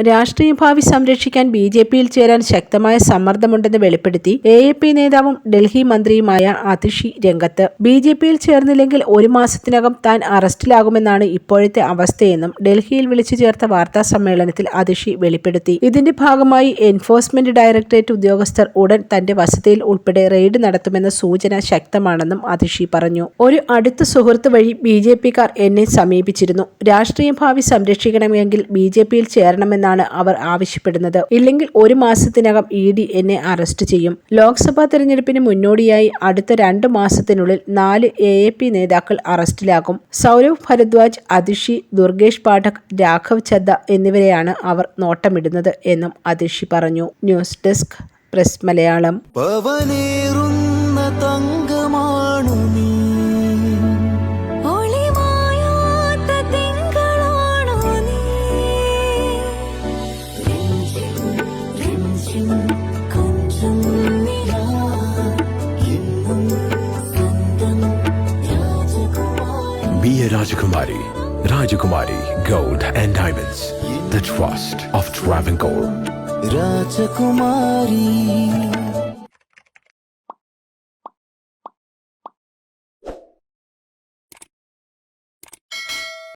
രാഷ്ട്രീയ ഭാവി സംരക്ഷിക്കാൻ ബി.ജെ.പിയിൽ ചേരാൻ ശക്തമായ സമ്മർദ്ദമുണ്ടെന്ന് വെളിപ്പെടുത്തി എ.എ.പി. നേതാവും ഡൽഹി മന്ത്രിയുമായ അതിഷി രംഗത്ത്. ബി.ജെ.പിയിൽ ചേർന്നില്ലെങ്കിൽ 1 മാസത്തിനകം താൻ അറസ്റ്റിലാകുമെന്നാണ് ഇപ്പോഴത്തെ അവസ്ഥയെന്നും ഡൽഹിയിൽ വിളിച്ചു ചേർത്ത വാർത്താ സമ്മേളനത്തിൽ അതിഷി വെളിപ്പെടുത്തി. ഇതിന്റെ ഭാഗമായി എൻഫോഴ്സ്മെന്റ് ഡയറക്ടറേറ്റ് ഉദ്യോഗസ്ഥർ ഉടൻ തന്റെ വസതിയിൽ ഉൾപ്പെടെ റെയ്ഡ് നടത്തുമെന്ന സൂചന ശക്തമാണെന്നും അതിഷി പറഞ്ഞു. ഒരു അടുത്ത സുഹൃത്ത് വഴി ബി.ജെ.പിക്കാർ എന്നെ സമീപിച്ചിരുന്നു. രാഷ്ട്രീയ ഭാവി സംരക്ഷിക്കണമെങ്കിൽ ബി.ജെ.പിയിൽ ചേരണമെന്ന് അവർ ആവശ്യപ്പെടുന്നത്. ഇല്ലെങ്കിൽ 1 മാസത്തിനകം ഇ.ഡി. എന്നെ അറസ്റ്റ് ചെയ്യും. ലോക്സഭാ തെരഞ്ഞെടുപ്പിന് മുന്നോടിയായി അടുത്ത 2 മാസത്തിനുള്ളിൽ 4 എ.എ.പി. നേതാക്കൾ അറസ്റ്റിലാകും. സൗരവ് ഭരദ്വാജ്, അതിഷി, ദുർഗേഷ് പാഠക്, രാഘവ് ചദ്ദ എന്നിവരെയാണ് അവർ നോട്ടമിടുന്നത് എന്നും അതിഷി പറഞ്ഞു. News desk press Malayalam. Be a Rajakumari. Rajakumari Gold and Diamonds. The trust of Travancore. Rajakumari.